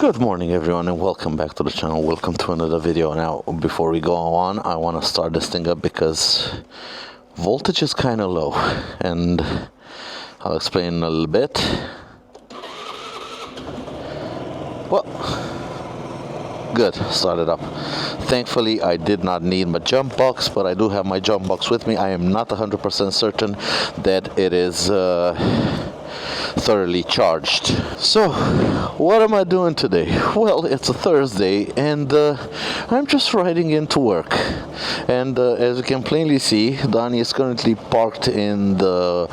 Good morning everyone and welcome back to the channel. Welcome to another video. Now before we go on, I want to start this thing up because voltage is kind of low and I'll explain in a little bit. Well, good, started up. Thankfully I did not need my jump box, but I do have my jump box with me. I am not 100% certain that it is thoroughly charged. So what am I doing today? Well, it's a Thursday and I'm just riding into work, and as you can plainly see, Donnie is currently parked in the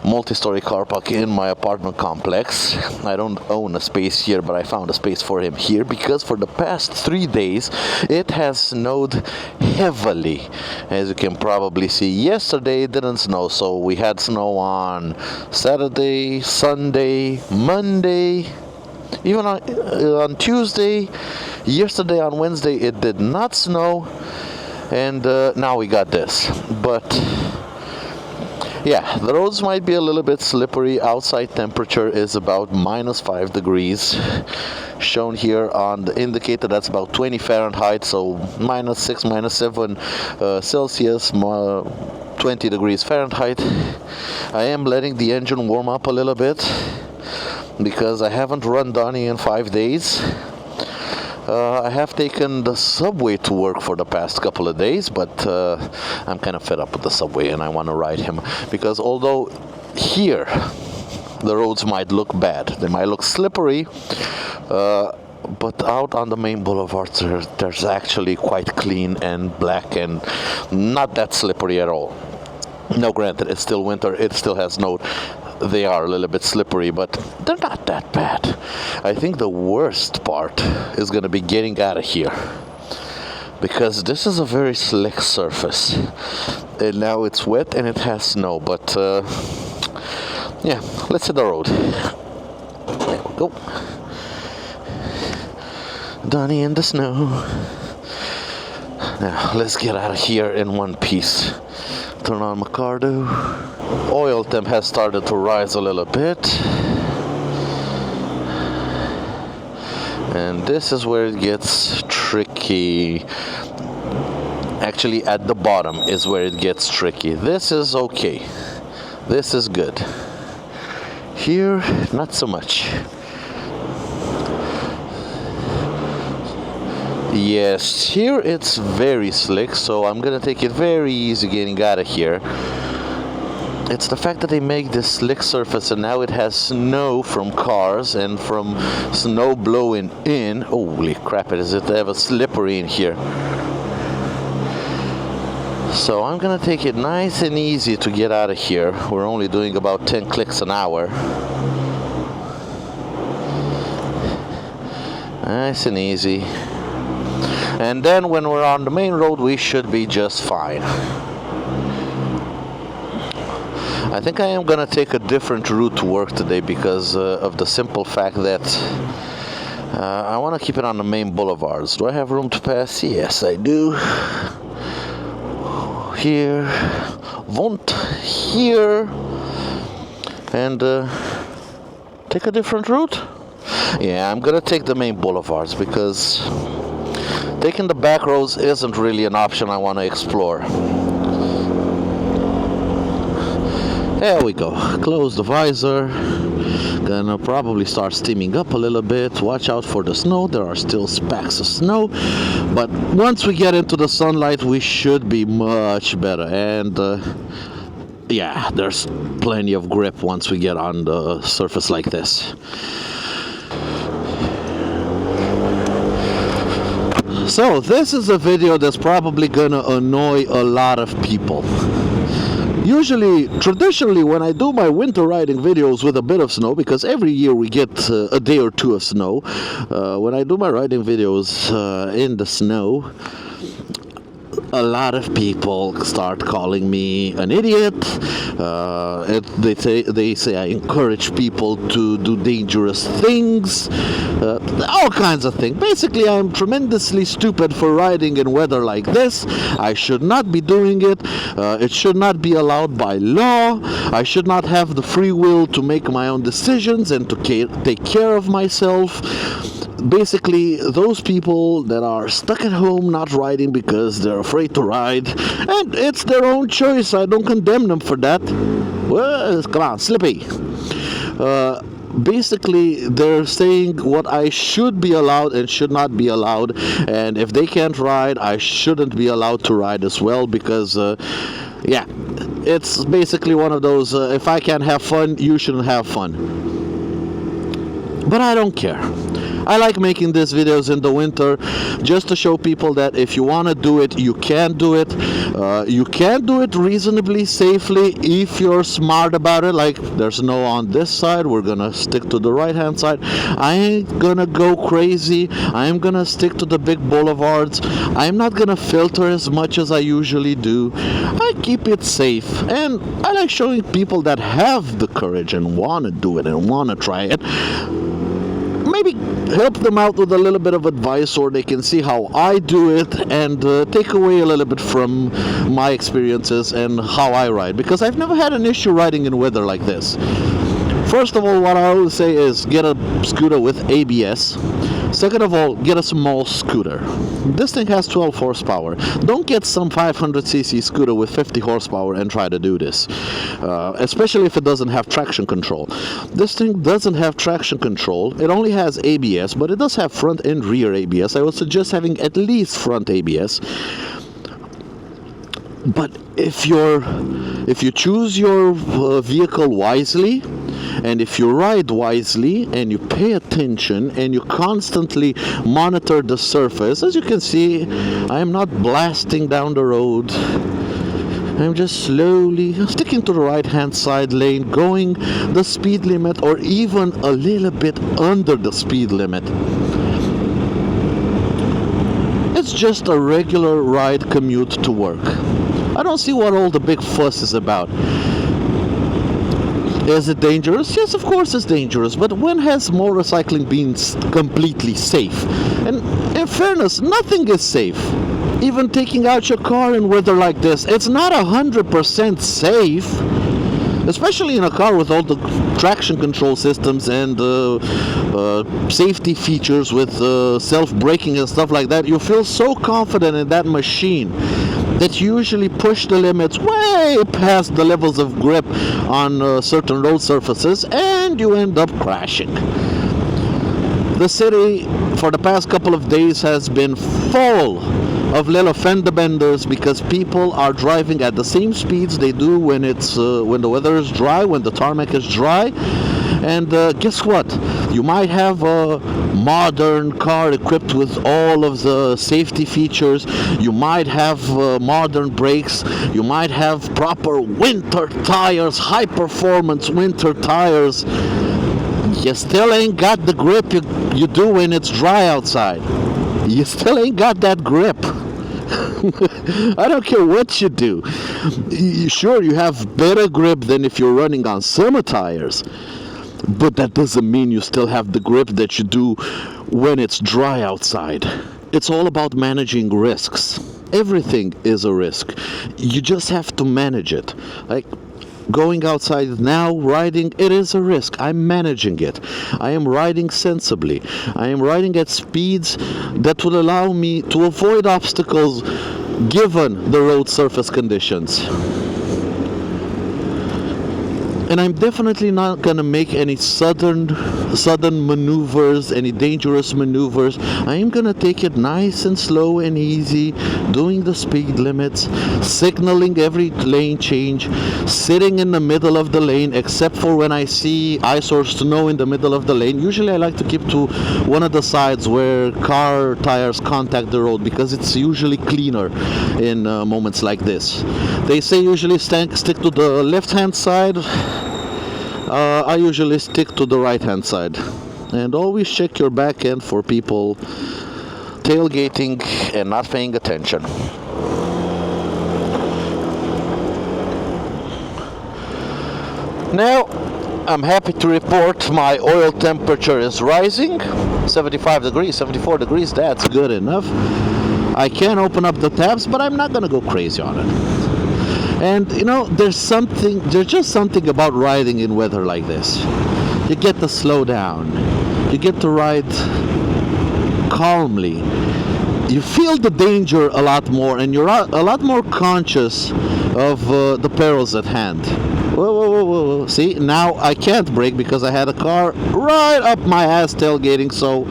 multi-story car park in my apartment complex. I don't own a space here, but I found a space for him here because for the past 3 days it has snowed heavily. As you can probably see, yesterday it didn't snow, so we had snow on Saturday, Sunday, Monday, even on Tuesday. Yesterday on Wednesday it did not snow, and now we got this. But yeah, the roads might be a little bit slippery. Outside temperature is about -5 degrees. Shown here on the indicator, that's about 20 Fahrenheit, so -6, -7 Celsius, 20 degrees Fahrenheit. I am letting the engine warm up a little bit because I haven't run Donnie in 5 days. I have taken the subway to work for the past couple of days, but I'm kind of fed up with the subway and I want to ride him because although here the roads might look bad, they might look slippery, but out on the main boulevard there's actually quite clean and black and not that slippery at all. Now granted, it's still winter, it still has snow. They are a little bit slippery, but they're not that bad. I think the worst part is going to be getting out of here because this is a very slick surface and now it's wet and it has snow, but yeah, let's hit the road. There we go. Donnie in the snow. Now let's get out of here in one piece. Turn on my car do. Oil temp has started to rise a little bit, and this is where it gets tricky. Actually, at the bottom is where it gets tricky. This is okay, this is good. Here, not so much. Yes, here it's very slick, so I'm gonna take it very easy getting out of here. It's the fact that they make this slick surface and now it has snow from cars and from snow blowing in. Holy crap, it is ever slippery in here. So I'm gonna take it nice and easy to get out of here. We're only doing about 10 clicks an hour. Nice and easy. And then when we're on the main road we should be just fine. I think I am gonna take a different route to work today because of the simple fact that I want to keep it on the main boulevards. Do I have room to pass? Yes, I do. Here, won't here, and take a different route. Yeah, I'm gonna take the main boulevards because taking the back roads isn't really an option I want to explore. There we go. Close the visor. Gonna probably start steaming up a little bit. Watch out for the snow. There are still specks of snow, but once we get into the sunlight we should be much better. And yeah, there's plenty of grip once we get on the surface like this. So this is a video that's probably gonna annoy a lot of people. Traditionally, when I do my winter riding videos with a bit of snow, because every year we get a day or two of snow, when I do my riding videos in the snow, a lot of people start calling me an idiot. They say I encourage people to do dangerous things, all kinds of things. Basically, I'm tremendously stupid for riding in weather like this. I should not be doing it. It should not be allowed by law. I should not have the free will to make my own decisions and to take care of myself. basically those people that are stuck at home not riding because they're afraid to ride, and it's their own choice. I don't condemn them for that. Well, come on, Slippy. Basically, they're saying what I should be allowed and should not be allowed, and if they can't ride, I shouldn't be allowed to ride as well, because yeah, it's basically one of those, if I can't have fun, you shouldn't have fun. But I don't care. I like making these videos in the winter just to show people that if you want to do it, you can do it. You can do it reasonably safely if you're smart about it. Like, there's no on this side, we're gonna stick to the right hand side. I ain't gonna go crazy. I'm gonna stick to the big boulevards. I'm not gonna filter as much as I usually do. I keep it safe, and I like showing people that have the courage and want to do it and want to try it. Maybe help them out with a little bit of advice, or they can see how I do it and take away a little bit from my experiences and how I ride, because I've never had an issue riding in weather like this. First of all, what I always say is get a scooter with ABS. Second of all, get a small scooter. This thing has 12 horsepower. Don't get some 500cc scooter with 50 horsepower and try to do this, especially if it doesn't have traction control. This thing doesn't have traction control. It only has ABS, but it does have front and rear ABS. I would suggest having at least front ABS. But if you choose your vehicle wisely, and if you ride wisely and you pay attention and you constantly monitor the surface, as you can see, I am not blasting down the road. I'm just slowly sticking to the right hand side lane, going the speed limit or even a little bit under the speed limit. It's just a regular ride commute to work. I don't see what all the big fuss is about. Is it dangerous? Yes, of course it's dangerous, but when has motorcycling been completely safe? And in fairness, nothing is safe. Even taking out your car in weather like this, it's not 100% safe. Especially in a car with all the traction control systems and safety features with self-braking and stuff like that. You feel so confident in that machine that you usually push the limits way past the levels of grip on certain road surfaces, and you end up crashing. The city for the past couple of days has been full of little fender benders because people are driving at the same speeds they do when the weather is dry, when the tarmac is dry. And guess what? You might have a modern car equipped with all of the safety features. You might have modern brakes. You might have proper winter tires, high performance winter tires. You still ain't got the grip you do when it's dry outside. You still ain't got that grip. I don't care what you do. Sure, you have better grip than if you're running on summer tires, but that doesn't mean you still have the grip that you do when it's dry outside. It's all about managing risks. Everything is a risk. You just have to manage it. Like, going outside now, riding, it is a risk. I'm managing it. I am riding sensibly. I am riding at speeds that will allow me to avoid obstacles given the road surface conditions. And I'm definitely not going to make any sudden maneuvers, any dangerous maneuvers. I am going to take it nice and slow and easy, doing the speed limits, signaling every lane change, sitting in the middle of the lane, except for when I see ice or snow in the middle of the lane. Usually I like to keep to one of the sides where car tires contact the road, because it's usually cleaner in moments like this. They say usually stick to the left-hand side. I usually stick to the right-hand side. And always check your back end for people tailgating and not paying attention. Now, I'm happy to report my oil temperature is rising. 75 degrees, 74 degrees, that's good enough. I can open up the tabs, but I'm not going to go crazy on it. And you know, there's just something about riding in weather like this. You get to slow down. You get to ride calmly, you feel the danger a lot more, and you're a lot more conscious of the perils at hand. Whoa, whoa, whoa, whoa, whoa. See, now I can't brake because I had a car right up my ass tailgating, so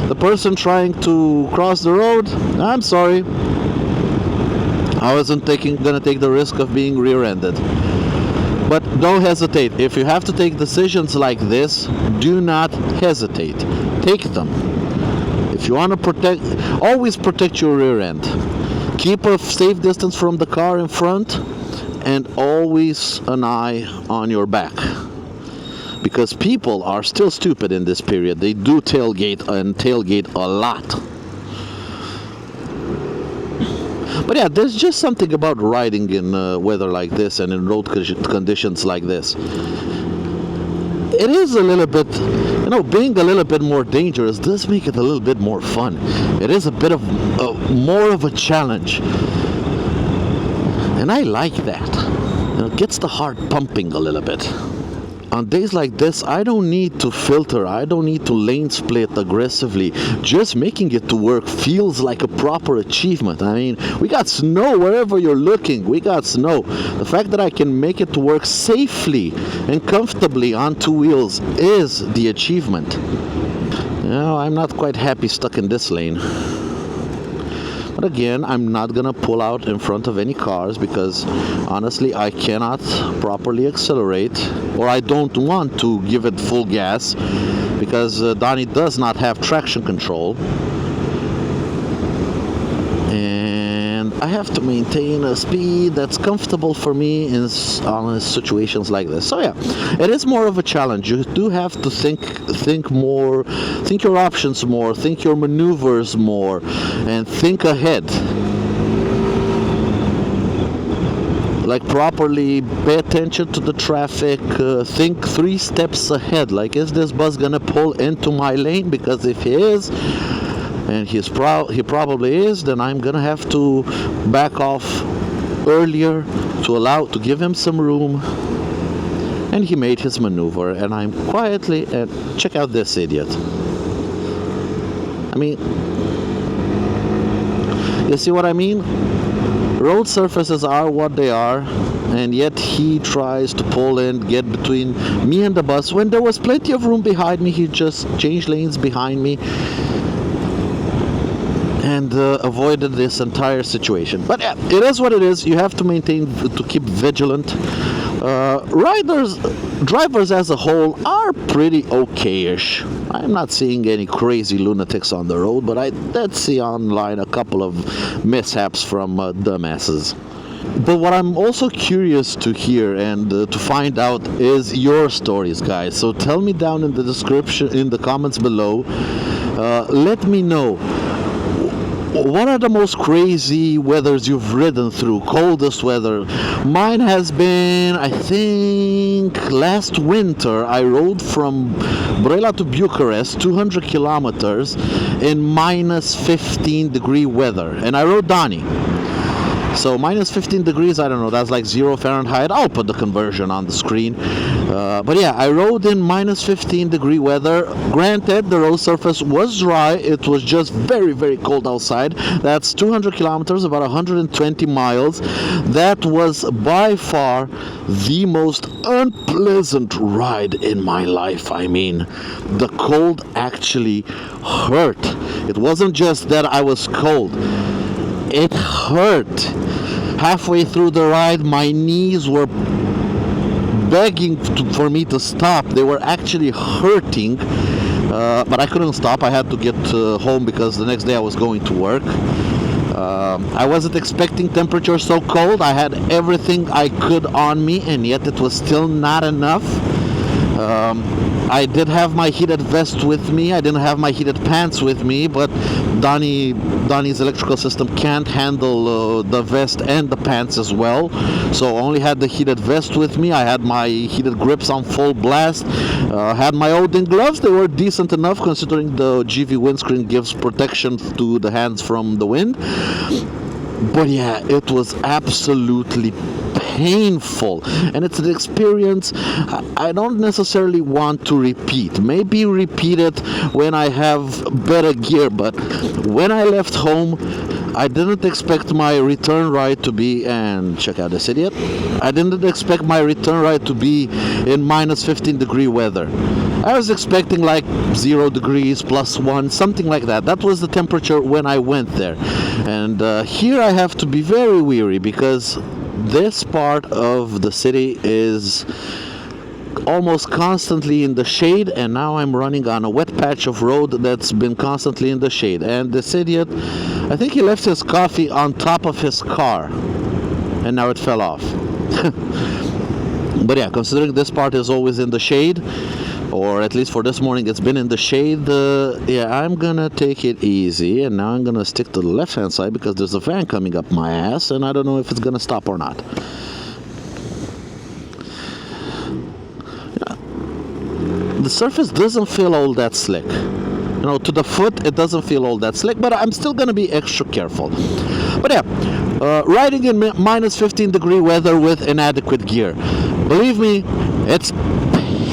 the person trying to cross the road, I'm sorry, I wasn't gonna take the risk of being rear-ended. But don't hesitate. If you have to take decisions like this, do not hesitate. Take them. If you want to protect, always protect your rear end. Keep a safe distance from the car in front, and always an eye on your back. Because people are still stupid in this period. They do tailgate and tailgate a lot. But yeah, there's just something about riding in weather like this and in road conditions like this. It is a little bit, being a little bit more dangerous does make it a little bit more fun. It is a bit of more of a challenge. And I like that. It gets the heart pumping a little bit. On days like this, I don't need to filter, I don't need to lane split aggressively. Just making it to work feels like a proper achievement. I mean, we got snow wherever you're looking, we got snow. The fact that I can make it to work safely and comfortably on two wheels is the achievement. I'm not quite happy stuck in this lane. But again, I'm not gonna pull out in front of any cars because honestly I cannot properly accelerate, or I don't want to give it full gas because Donnie does not have traction control, and I have to maintain a speed that's comfortable for me on situations like this. So yeah, it is more of a challenge. You do have to think more, think your options more, think your maneuvers more, and think ahead. Like properly pay attention to the traffic, think 3 steps ahead. Like, is this bus gonna pull into my lane? Because if he is, and he probably is, then I'm gonna have to back off earlier to give him some room. And he made his maneuver, and I'm quietly, and check out this idiot. I mean, you see what I mean? Road surfaces are what they are, and yet he tries to pull in, get between me and the bus. When there was plenty of room behind me, he just changed lanes behind me and avoided this entire situation. But yeah, it is what it is. You have to keep vigilant. Drivers as a whole are pretty okay-ish. I'm not seeing any crazy lunatics on the road, but I did see online a couple of mishaps from dumbasses. But what I'm also curious to hear and to find out is your stories, guys. So tell me down in the description, in the comments below. Let me know. What are the most crazy weathers you've ridden through? Coldest weather. Mine has been, I think, last winter I rode from Brela to Bucharest, 200 kilometers in minus 15 degree weather. And I rode Donnie. So minus 15 degrees, I don't know, that's like 0 Fahrenheit. I'll put the conversion on the screen. But yeah, I rode in minus 15 degree weather. Granted, the road surface was dry. It was just very, very cold outside. That's 200 kilometers, about 120 miles. That was by far the most unpleasant ride in my life. I mean, the cold actually hurt. It wasn't just that I was cold. It hurt. Halfway through the ride, my knees were begging for me to stop. They were actually hurting, but I couldn't stop. I had to get home because the next day I was going to work. I wasn't expecting temperature so cold. I had everything I could on me, and yet it was still not enough. I did have my heated vest with me. I didn't have my heated pants with me, but Donnie's electrical system can't handle the vest and the pants as well. So I only had the heated vest with me. I had my heated grips on full blast. Had my Odin gloves. They were decent enough considering the GV windscreen gives protection to the hands from the wind. But yeah, it was absolutely painful, and it's an experience I don't necessarily want to repeat. Maybe repeat it when I have better gear, but when I left home, I didn't expect my return ride to be, and check out this idiot, I didn't expect my return ride to be in minus 15 degree weather. I was expecting like 0 degrees, +1, something like that. That was the temperature when I went there. And here I have to be very weary because this part of the city is almost constantly in the shade, and now I'm running on a wet patch of road that's been constantly in the shade. And this idiot, I think he left his coffee on top of his car, and now it fell off. But yeah, considering this part is always in the shade, or at least for this morning it's been in the shade, yeah, I'm gonna take it easy, and now I'm gonna stick to the left hand side because there's a van coming up my ass and I don't know if it's gonna stop or not. Yeah. The surface doesn't feel all that slick. You know, to the foot it doesn't feel all that slick, but I'm still gonna be extra careful. But yeah, riding in minus 15 degree weather with inadequate gear, believe me, it's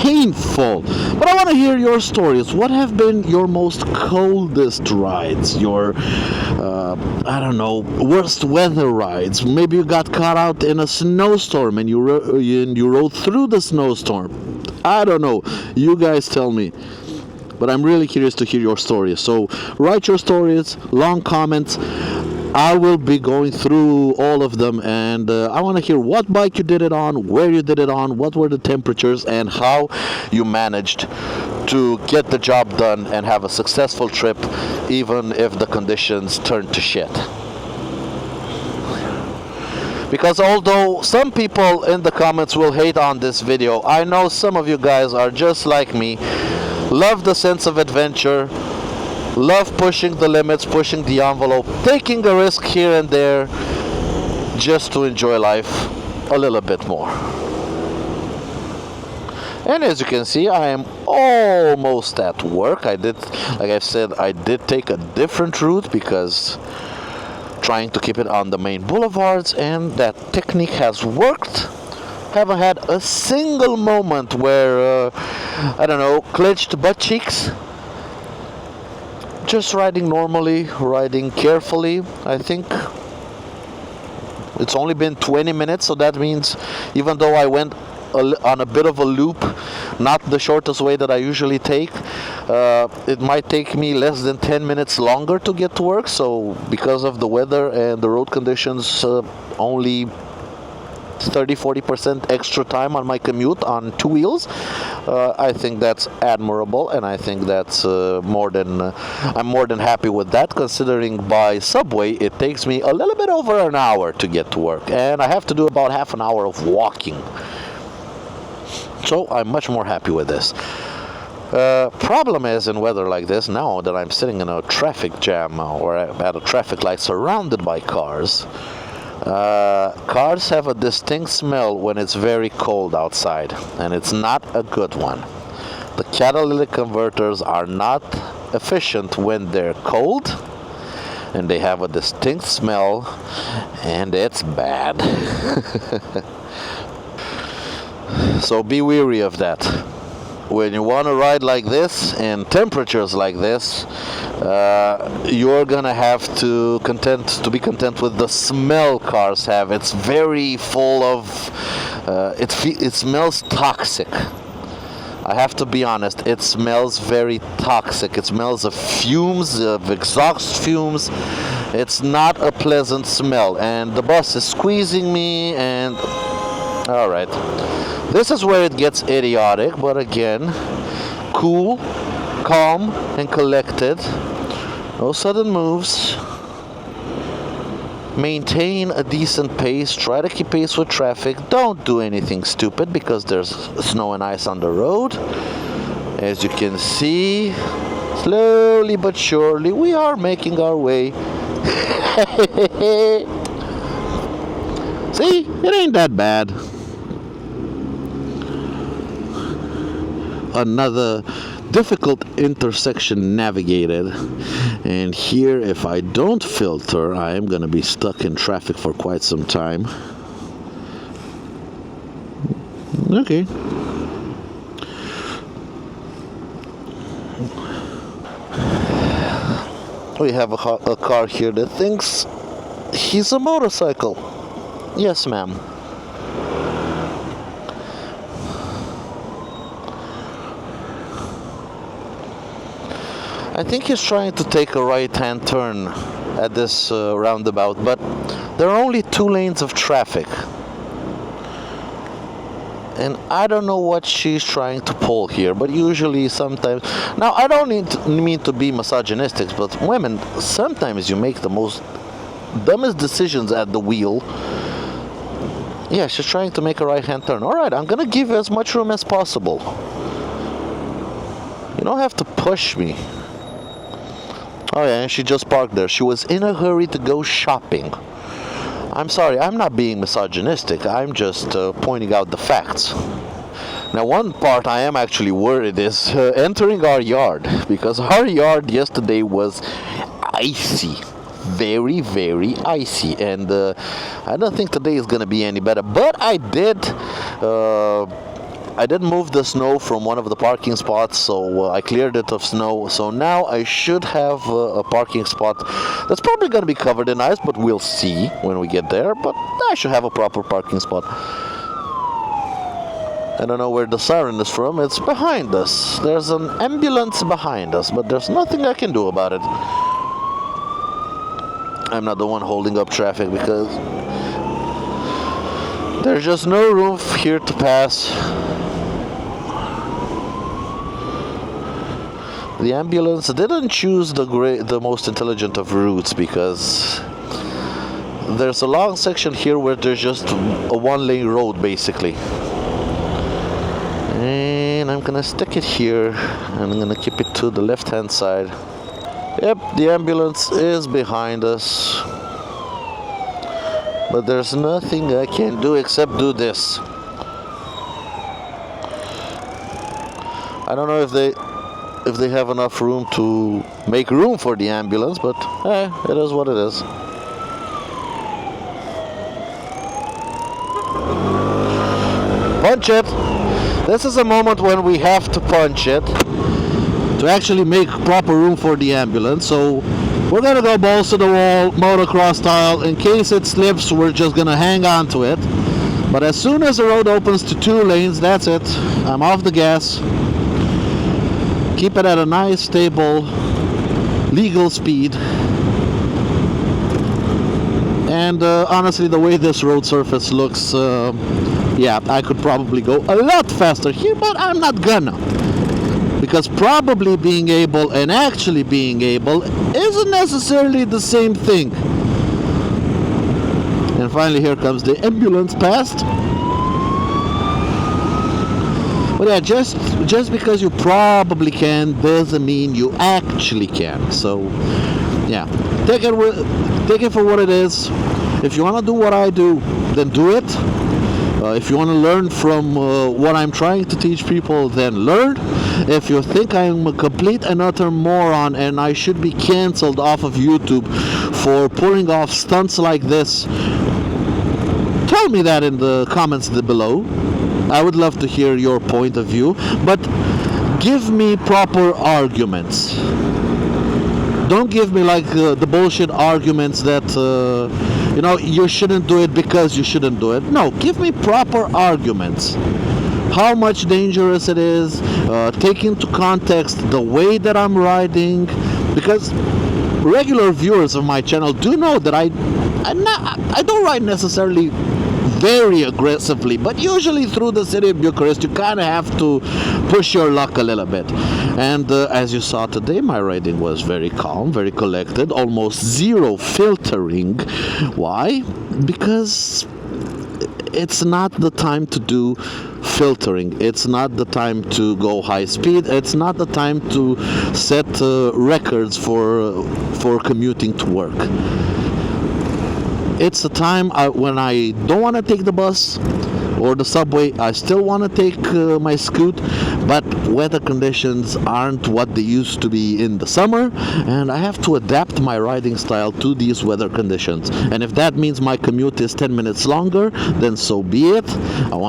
painful. But I want to hear your stories. What have been your most coldest rides? Your, I don't know, worst weather rides? Maybe you got caught out in a snowstorm and you rode through the snowstorm. I don't know. You guys tell me. But I'm really curious to hear your stories. So write your stories, long comments. I will be going through all of them, and I want to hear what bike you did it on, where you did it on, what were the temperatures, and how you managed to get the job done and have a successful trip, even if the conditions turned to shit. Because although some people in the comments will hate on this video, I know some of you guys are just like me, love the sense of adventure, love pushing the limits, pushing the envelope, taking a risk here and there just to enjoy life a little bit more. And as you can see, I am almost at work. Like I said, I did take a different route because trying to keep it on the main boulevards, and that technique has worked. Haven't had a single moment where, I don't know, clenched butt cheeks. Just riding normally, riding carefully. I think it's only been 20 minutes, so that means even though I went on a bit of a loop, not the shortest way that I usually take, it might take me less than 10 minutes longer to get to work. So because of the weather and the road conditions, only 30-40% extra time on my commute on two wheels. I think that's admirable, and I think that's I'm more than happy with that, considering by subway it takes me a little bit over an hour to get to work, and I have to do about half an hour of walking. So I'm much more happy with this. Problem is, in weather like this, now that I'm sitting in a traffic jam or at a traffic light surrounded by cars, cars have a distinct smell when it's very cold outside, and it's not a good one. The catalytic converters are not efficient when they're cold, and they have a distinct smell, and it's bad. So be wary of that. When you want to ride like this in temperatures like this, you're gonna have to be content with the smell cars have. It's very full of it smells toxic. I have to be honest, it smells very toxic. It smells of fumes, of exhaust fumes. It's not a pleasant smell, and the bus is squeezing me, and all right. This is where it gets idiotic, but again, cool, calm, and collected. No sudden moves. Maintain a decent pace. Try to keep pace with traffic. Don't do anything stupid because there's snow and ice on the road. As you can see, slowly but surely, we are making our way. See, it ain't that bad. Another difficult intersection navigated. And here, if I don't filter, I am going to be stuck in traffic for quite some time. Okay. We have a car here that thinks he's a motorcycle. Yes, ma'am. I think he's trying to take a right-hand turn at this roundabout, but there are only 2 lanes of traffic. And I don't know what she's trying to pull here, but usually sometimes... Now, I don't mean to be misogynistic, but women, sometimes you make the most dumbest decisions at the wheel. Yeah, she's trying to make a right-hand turn. Alright, I'm gonna give you as much room as possible. You don't have to push me. Oh yeah, and she just parked there. She was in a hurry to go shopping. I'm sorry, I'm not being misogynistic. I'm just pointing out the facts. Now, one part I am actually worried is entering our yard, because our yard yesterday was icy. Very, very icy. And I don't think today is going to be any better. But I did move the snow from one of the parking spots, so I cleared it of snow. So now I should have a parking spot that's probably going to be covered in ice, but we'll see when we get there. But I should have a proper parking spot. I don't know where the siren is from. It's behind us. There's an ambulance behind us, but there's nothing I can do about it. I'm not the one holding up traffic because there's just no room here to pass. The ambulance didn't choose the most intelligent of routes, because there's a long section here where there's just a 1-lane road basically. And I'm gonna stick it here, and I'm gonna keep it to the left-hand side. Yep, the ambulance is behind us, but there's nothing I can do except do this. I don't know if they have enough room to make room for the ambulance, but it is what it is. Punch it! This is a moment when we have to punch it to actually make proper room for the ambulance. So we're gonna go balls to the wall, motocross style. In case it slips, we're just gonna hang on to it. But as soon as the road opens to 2 lanes, that's it. I'm off the gas. Keep it at a nice, stable, legal speed. And honestly, the way this road surface looks, yeah, I could probably go a lot faster here, but I'm not gonna. Because probably being able and actually being able isn't necessarily the same thing. And finally, here comes the ambulance past. But yeah, just because you probably can doesn't mean you actually can. So yeah, take it for what it is. If you want to do what I do, then do it. If you want to learn from what I'm trying to teach people, then learn. If you think I'm a complete and utter moron and I should be cancelled off of YouTube for pulling off stunts like this, tell me that in the comments below. I would love to hear your point of view, but give me proper arguments. Don't give me like the bullshit arguments that you shouldn't do it because you shouldn't do it. No, give me proper arguments. How much dangerous it is, take into context the way that I'm riding, because regular viewers of my channel do know that I don't ride necessarily very aggressively, but usually through the city of Bucharest you kind of have to push your luck a little bit. And as you saw today, my riding was very calm, very collected, almost zero filtering. Why? Because it's not the time to do filtering. It's not the time to go high speed. It's not the time to set records for commuting to work. It's the time when I don't want to take the bus or the subway. I still want to take my scoot, but weather conditions aren't what they used to be in the summer, and I have to adapt my riding style to these weather conditions. And if that means my commute is 10 minutes longer, then so be it.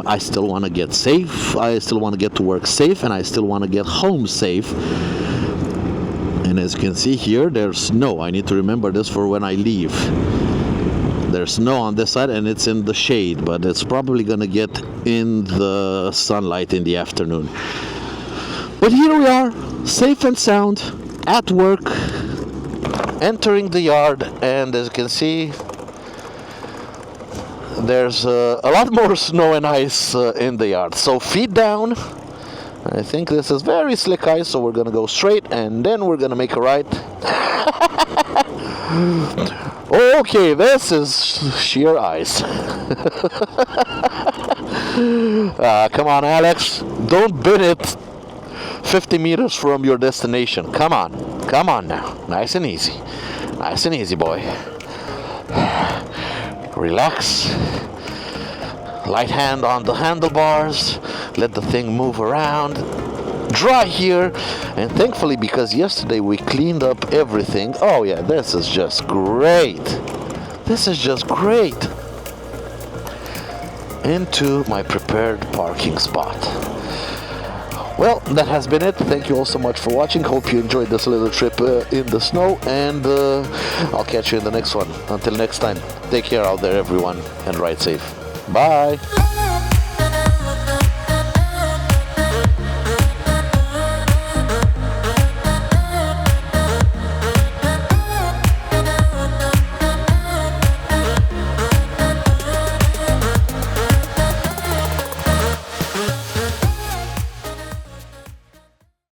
I still want to get safe, I still want to get to work safe, and I still want to get home safe. And as you can see here, there's snow. I need to remember this for when I leave. There's snow on this side and it's in the shade, but it's probably gonna get in the sunlight in the afternoon. But here we are, safe and sound, at work, entering the yard, and as you can see, there's a lot more snow and ice in the yard. So feet down. I think this is very slick ice, so we're gonna go straight and then we're gonna make a right. Okay, this is sheer ice. Come on, Alex, don't bid it 50 meters from your destination. Come on now, nice and easy, boy. Relax, light hand on the handlebars, let the thing move around. Dry here, and thankfully, because yesterday we cleaned up everything. Oh yeah, this is just great. Into my prepared parking spot. Well, that has been it. Thank you all so much for watching. Hope you enjoyed this little trip in the snow, and I'll catch you in the next one. Until next time, take care out there, everyone, and ride safe. Bye.